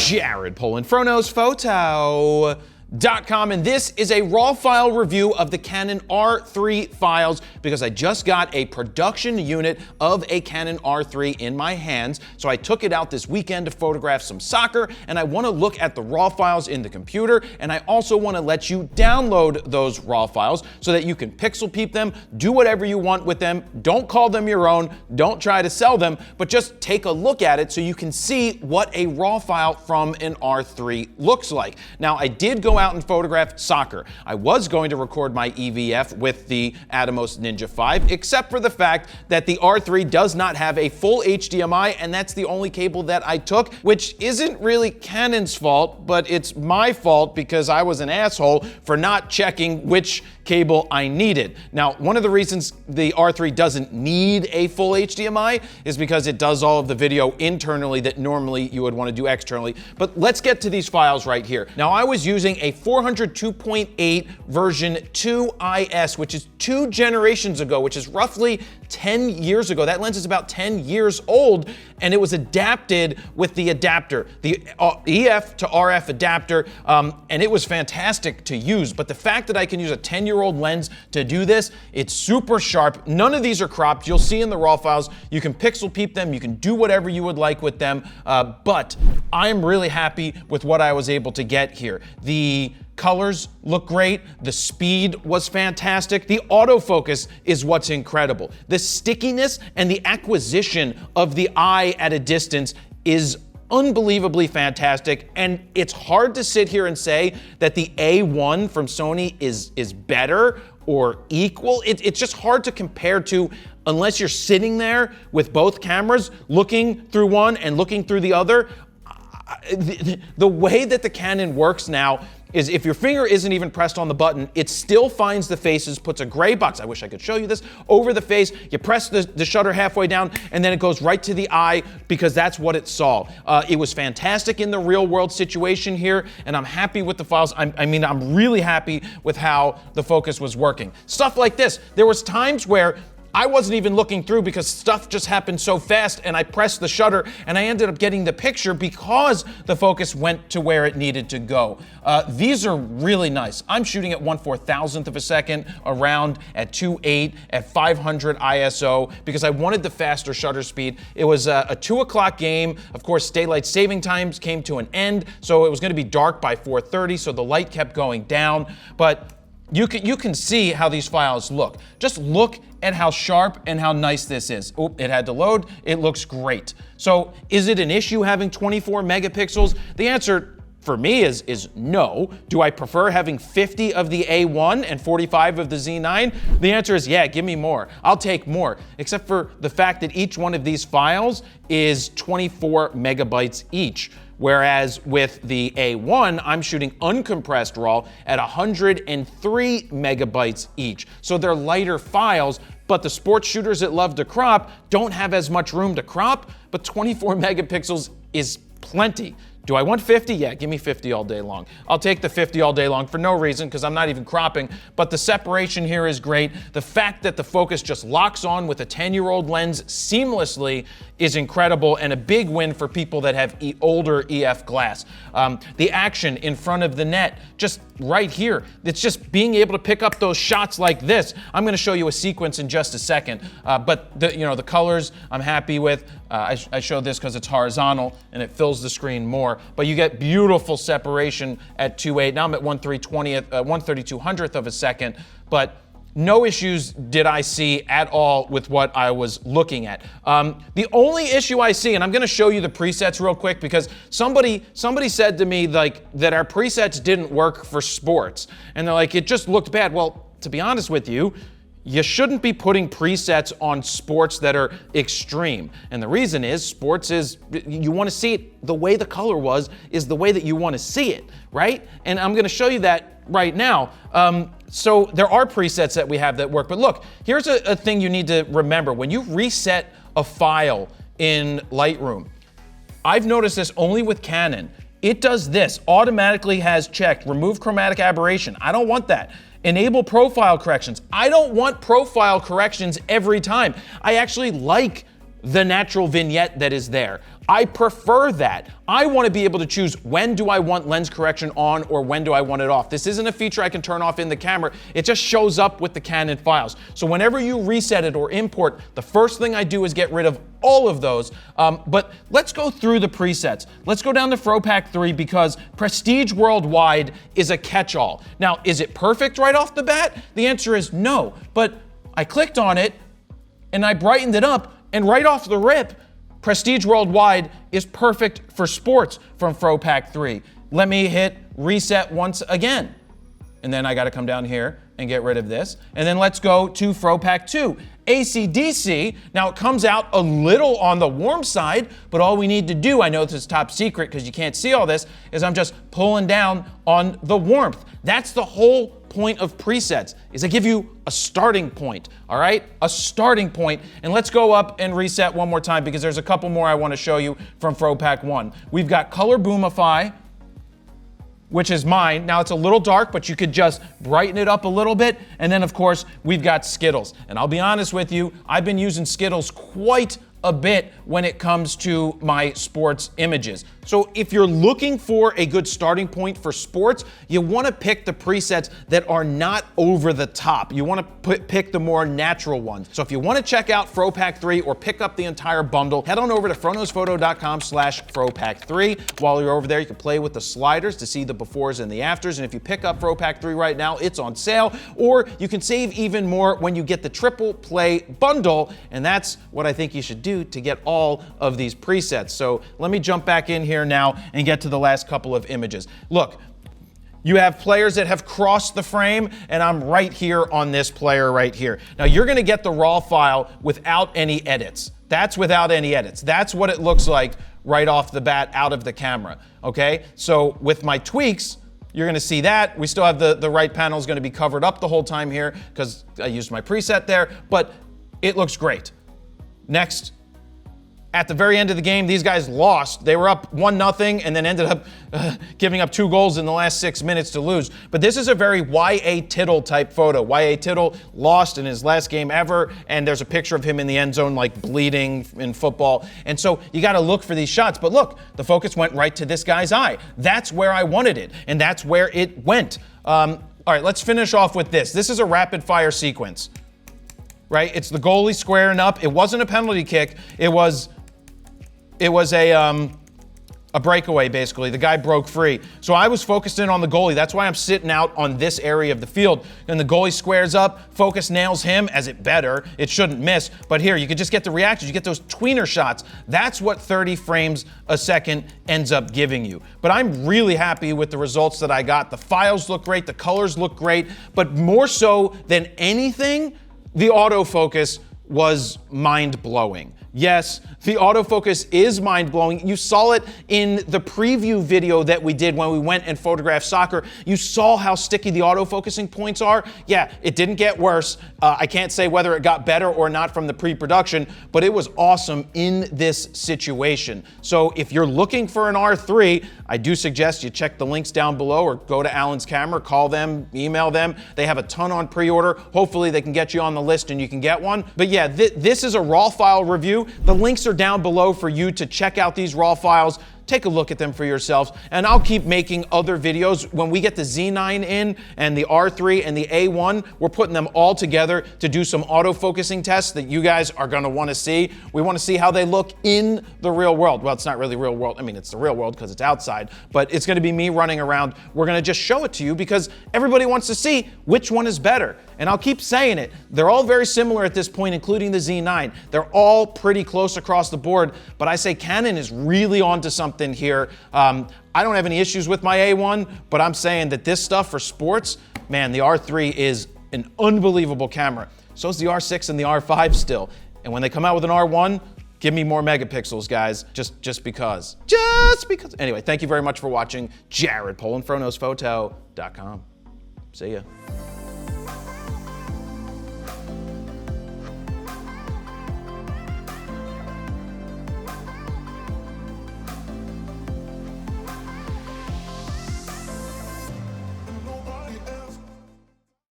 Jared Polin, FroKnowsPhoto.com, and this is a raw file review of the Canon R3 files because I just got a production unit of a Canon R3 in my hands. So I took it out this weekend to photograph some soccer, and I want to look at the raw files in the computer, and I also want to let you download those raw files so that you can pixel peep them, do whatever you want with them. Don't call them your own, don't try to sell them, but just take a look at it so you can see what a raw file from an R3 looks like. Now, I did go out and photograph soccer. I was going to record my EVF with the Atomos Ninja 5, except for the fact that the R3 does not have a full HDMI, and that's the only cable that I took, which isn't really Canon's fault, but it's my fault because I was an asshole for not checking which cable I needed. Now, one of the reasons the R3 doesn't need a full HDMI is because it does all of the video internally that normally you would want to do externally. But let's get to these files right here. Now, I was using a 402.8 version 2 IS, which is 2 generations ago, which is roughly 10 years ago. That lens is about 10 years old, and it was adapted with the adapter, the EF to RF adapter, and it was fantastic to use. But the fact that I can use a 10-year-old lens to do this, it's super sharp. None of these are cropped. You'll see in the raw files, you can pixel peep them, you can do whatever you would like with them, but I'm really happy with what I was able to get here. The colors look great. The speed was fantastic. The autofocus is what's incredible. The stickiness and the acquisition of the eye at a distance is unbelievably fantastic, and it's hard to sit here and say that the A1 from Sony is better or equal. It's just hard to compare to unless you're sitting there with both cameras looking through one and looking through the other. The way that the Canon works now is if your finger isn't even pressed on the button, it still finds the faces, puts a gray box, I wish I could show you this, over the face, you press the shutter halfway down, and then it goes right to the eye because that's what it saw. It was fantastic in the real world situation here, and I'm happy with the files. I'm really happy with how the focus was working. Stuff like this, there was times where I wasn't even looking through because stuff just happened so fast, and I pressed the shutter and I ended up getting the picture because the focus went to where it needed to go. These are really nice. I'm shooting at 1/4000th of a second, around at 2.8 at 500 ISO because I wanted the faster shutter speed. It was a 2 o'clock game. Of course, daylight saving times came to an end, so it was going to be dark by 4:30, so the light kept going down. But you can see how these files look. Just look at how sharp and how nice this is. Oh, it had to load. It looks great. So is it an issue having 24 megapixels? The answer for me is no. Do I prefer having 50 of the A1 and 45 of the Z9? The answer is yeah, give me more. I'll take more, except for the fact that each one of these files is 24 megabytes each. Whereas with the A1, I'm shooting uncompressed RAW at 103 megabytes each. So they're lighter files, but the sports shooters that love to crop don't have as much room to crop, but 24 megapixels is plenty. Do I want 50? Yeah, give me 50 all day long. I'll take the 50 all day long for no reason because I'm not even cropping, but the separation here is great. The fact that the focus just locks on with a 10-year-old lens seamlessly is incredible and a big win for people that have older EF glass. The action in front of the net, just right here, it's just being able to pick up those shots like this. I'm gonna show you a sequence in just a second, but the colors I'm happy with. I show this because it's horizontal and it fills the screen more, but you get beautiful separation at 2.8. Now I'm at 1/3200th of a second, but no issues did I see at all with what I was looking at. The only issue I see, and I'm gonna show you the presets real quick because somebody said to me like that our presets didn't work for sports, and they're like, it just looked bad. Well, to be honest with you, you shouldn't be putting presets on sports that are extreme. And the reason is sports is, you want to see it the way the color was is the way that you want to see it, right? And I'm going to show you that right now. So there are presets that we have that work. But look, here's a thing you need to remember. When you reset a file in Lightroom, I've noticed this only with Canon. It does this, automatically has checked, remove chromatic aberration. I don't want that. Enable profile corrections. I don't want profile corrections every time. I actually like the natural vignette that is there. I prefer that. I want to be able to choose when do I want lens correction on or when do I want it off. This isn't a feature I can turn off in the camera. It just shows up with the Canon files. So whenever you reset it or import, the first thing I do is get rid of all of those. But let's go through the presets. Let's go down to FroPack 3 because Prestige Worldwide is a catch-all. Now, is it perfect right off the bat? The answer is no, but I clicked on it and I brightened it up, and right off the rip, Prestige Worldwide is perfect for sports from FroPack 3. Let me hit reset once again. And then I gotta come down here and get rid of this. And then let's go to FroPack 2. AC/DC, now it comes out a little on the warm side, but all we need to do, I know this is top secret because you can't see all this, is I'm just pulling down on the warmth. That's the whole point of presets, is I give you a starting point, all right? A starting point. And let's go up and reset one more time because there's a couple more I want to show you from FroPack 1. We've got Color Boomify, which is mine. Now it's a little dark, but you could just brighten it up a little bit. And then of course, we've got Skittles. And I'll be honest with you, I've been using Skittles quite a bit when it comes to my sports images. So if you're looking for a good starting point for sports, you want to pick the presets that are not over the top. You want to pick the more natural ones. So if you want to check out FroPack 3 or pick up the entire bundle, head on over to FroKnowsPhoto.com/FroPack3. While you're over there, you can play with the sliders to see the befores and the afters. And if you pick up FroPack 3 right now, it's on sale. Or you can save even more when you get the triple play bundle. And that's what I think you should do to get all of these presets. So let me jump back in here now and get to the last couple of images. Look, you have players that have crossed the frame, and I'm right here on this player right here. Now you're gonna get the raw file without any edits. That's without any edits. That's what it looks like right off the bat out of the camera, okay? So with my tweaks, you're gonna see that. We still have the right panel is gonna be covered up the whole time here because I used my preset there, but it looks great. Next, at the very end of the game, these guys lost. They were up 1-0 and then ended up giving up 2 goals in the last 6 minutes to lose. But this is a very Y.A. Tittle type photo. Y.A. Tittle lost in his last game ever, and there's a picture of him in the end zone like bleeding in football. And so you got to look for these shots. But look, the focus went right to this guy's eye. That's where I wanted it, and that's where it went. All right, let's finish off with this. This is a rapid fire sequence, right? It's the goalie squaring up. It wasn't a penalty kick. It was a breakaway, basically. The guy broke free. So I was focused in on the goalie. That's why I'm sitting out on this area of the field. And the goalie squares up, focus nails him, as it better. It shouldn't miss. But here, you can just get the reactions. You get those tweener shots. That's what 30 frames a second ends up giving you. But I'm really happy with the results that I got. The files look great. The colors look great. But more so than anything, the autofocus was mind-blowing. Yes, the autofocus is mind-blowing. You saw it in the preview video that we did when we went and photographed soccer. You saw how sticky the autofocusing points are. Yeah, it didn't get worse. I can't say whether it got better or not from the pre-production, but it was awesome in this situation. So if you're looking for an R3, I do suggest you check the links down below or go to Alan's Camera, call them, email them. They have a ton on pre-order. Hopefully they can get you on the list and you can get one. But yeah, this is a raw file review. The links are down below for you to check out these raw files. Take a look at them for yourselves, and I'll keep making other videos. When we get the Z9 in and the R3 and the A1, we're putting them all together to do some autofocusing tests that you guys are gonna wanna see. We wanna see how they look in the real world. Well, it's not really real world. I mean, it's the real world because it's outside, but it's gonna be me running around. We're gonna just show it to you because everybody wants to see which one is better. And I'll keep saying it. They're all very similar at this point, including the Z9. They're all pretty close across the board, but I say Canon is really onto something here. I don't have any issues with my A1, but I'm saying that this stuff for sports, man, the R3 is an unbelievable camera. So is the R6 and the R5 still. And when they come out with an R1, give me more megapixels, guys, just because. Anyway, thank you very much for watching. Jared Polin, FroKnowsPhoto.com. See ya.